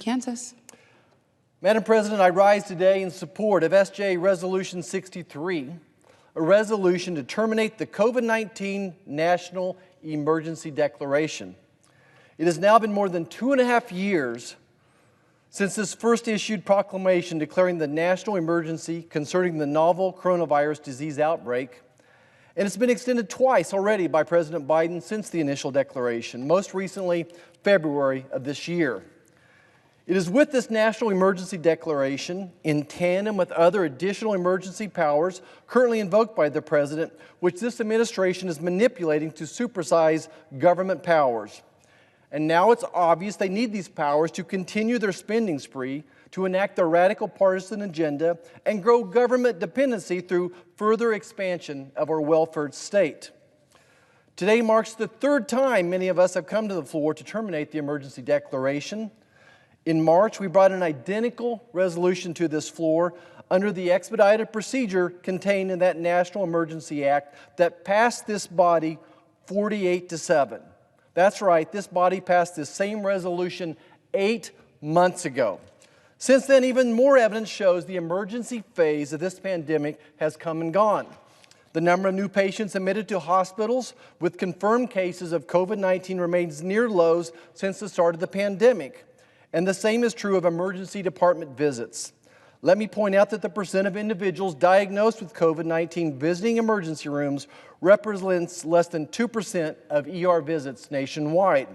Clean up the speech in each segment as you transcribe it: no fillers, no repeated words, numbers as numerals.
Kansas. Madam President, I rise today in support of SJ Resolution 63, a resolution to terminate the COVID-19 National Emergency Declaration. It has now been more than 2.5 years since this first issued proclamation declaring the national emergency concerning the novel coronavirus disease outbreak, and it's been extended twice already by President Biden since the initial declaration, most recently February of this year. It is with this national emergency declaration, in tandem with other additional emergency powers currently invoked by the President, which this administration is manipulating to supersize government powers. And now it's obvious they need these powers to continue their spending spree, to enact their radical partisan agenda, and grow government dependency through further expansion of our welfare state. Today marks the third time many of us have come to the floor to terminate the emergency declaration. In March, we brought an identical resolution to this floor under the expedited procedure contained in that National Emergency Act that passed this body 48-7. That's right, this body passed this same resolution 8 months ago. Since then, even more evidence shows the emergency phase of this pandemic has come and gone. The number of new patients admitted to hospitals with confirmed cases of COVID-19 remains near lows since the start of the pandemic. And the same is true of emergency department visits. Let me point out that the percent of individuals diagnosed with COVID-19 visiting emergency rooms represents less than 2% of ER visits nationwide.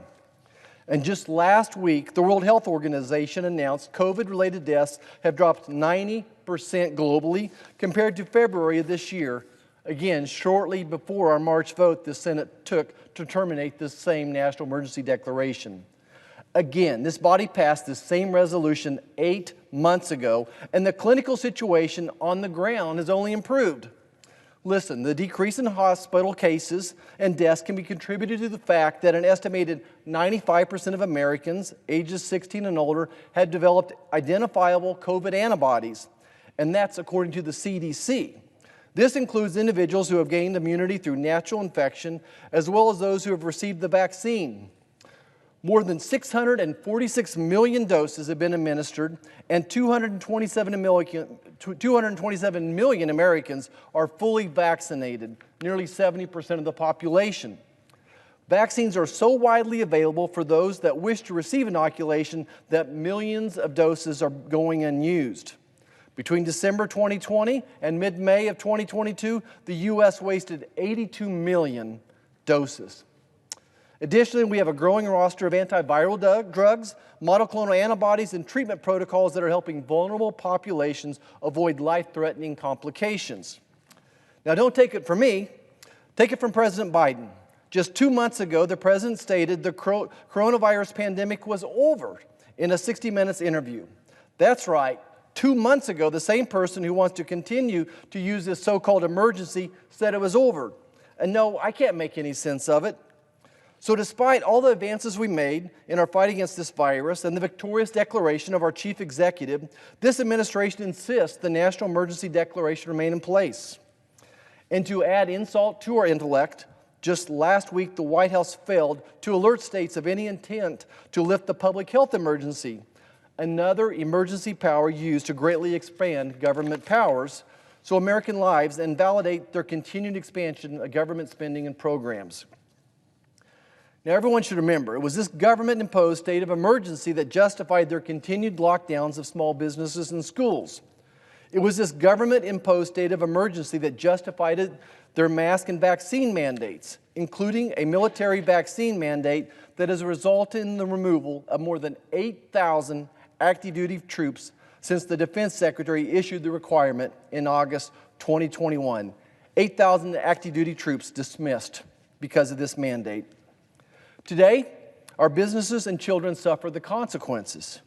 And just last week, the World Health Organization announced COVID-related deaths have dropped 90% globally compared to February of this year, again, shortly before our March vote the Senate took to terminate this same national emergency declaration. Again, this body passed this same resolution 8 months ago, and the clinical situation on the ground has only improved. Listen, the decrease in hospital cases and deaths can be contributed to the fact that an estimated 95% of Americans ages 16 and older had developed identifiable COVID antibodies, and that's according to the CDC. This includes individuals who have gained immunity through natural infection, as well as those who have received the vaccine. More than 646 million doses have been administered, and 227 million Americans are fully vaccinated, nearly 70% of the population. Vaccines are so widely available for those that wish to receive inoculation that millions of doses are going unused. Between December 2020 and mid-May of 2022, the U.S. wasted 82 million doses. Additionally, we have a growing roster of antiviral drugs, monoclonal antibodies, and treatment protocols that are helping vulnerable populations avoid life-threatening complications. Now, don't take it from me. Take it from President Biden. Just 2 months ago, the President stated the coronavirus pandemic was over in a 60 Minutes interview. That's right. 2 months ago, the same person who wants to continue to use this so-called emergency said it was over. And no, I can't make any sense of it. So despite all the advances we made in our fight against this virus and the victorious declaration of our chief executive, this administration insists the national emergency declaration remain in place. And to add insult to our intellect, just last week the White House failed to alert states of any intent to lift the public health emergency, another emergency power used to greatly expand government powers so American lives and validate their continued expansion of government spending and programs. Now, everyone should remember, it was this government-imposed state of emergency that justified their continued lockdowns of small businesses and schools. It was this government-imposed state of emergency that justified their mask and vaccine mandates, including a military vaccine mandate that has resulted in the removal of more than 8,000 active-duty troops since the Defense Secretary issued the requirement in August 2021. 8,000 active-duty troops dismissed because of this mandate. Today, our businesses and children suffer the consequences.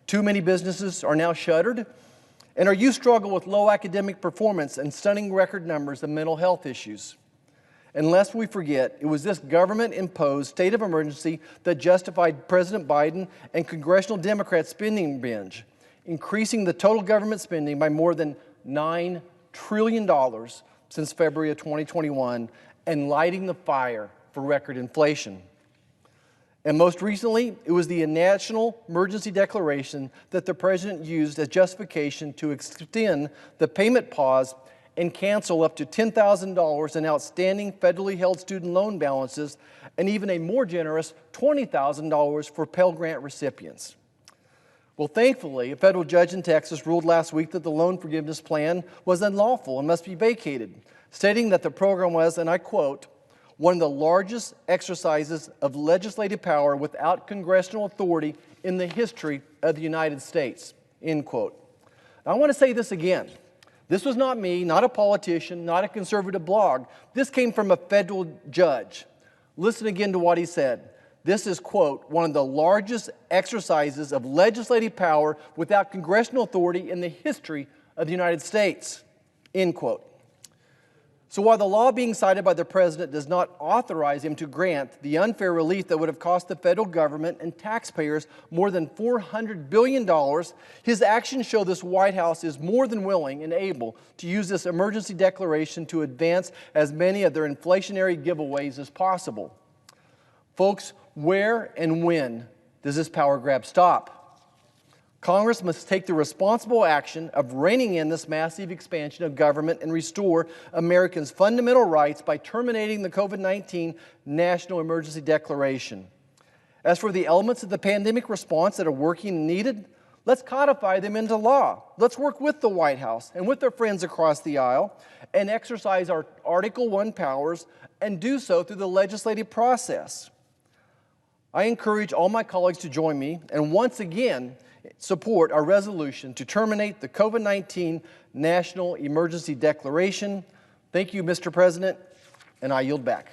Too many businesses are now shuttered, and our youth struggle with low academic performance and stunning record numbers of mental health issues. And lest we forget, it was this government-imposed state of emergency that justified President Biden and congressional Democrats' spending binge, increasing the total government spending by more than $9 trillion since February of 2021 and lighting the fire for record inflation. And most recently, it was the National Emergency Declaration that the President used as justification to extend the payment pause and cancel up to $10,000 in outstanding federally held student loan balances and even a more generous $20,000 for Pell Grant recipients. Well, thankfully, a federal judge in Texas ruled last week that the loan forgiveness plan was unlawful and must be vacated, stating that the program was, and I quote, "one of the largest exercises of legislative power without congressional authority in the history of the United States," end quote. Now, I want to say this again. This was not me, not a politician, not a conservative blog. This came from a federal judge. Listen again to what he said. This is, quote, "one of the largest exercises of legislative power without congressional authority in the history of the United States," end quote. So while the law being cited by the President does not authorize him to grant the unfair relief that would have cost the federal government and taxpayers more than $400 billion, his actions show this White House is more than willing and able to use this emergency declaration to advance as many of their inflationary giveaways as possible. Folks, where and when does this power grab stop? Congress must take the responsible action of reining in this massive expansion of government and restore Americans' fundamental rights by terminating the COVID-19 National Emergency Declaration. As for the elements of the pandemic response that are working and needed, let's codify them into law. Let's work with the White House and with their friends across the aisle and exercise our Article I powers and do so through the legislative process. I encourage all my colleagues to join me and once again support our resolution to terminate the COVID-19 National Emergency Declaration. Thank you, Mr. President, and I yield back.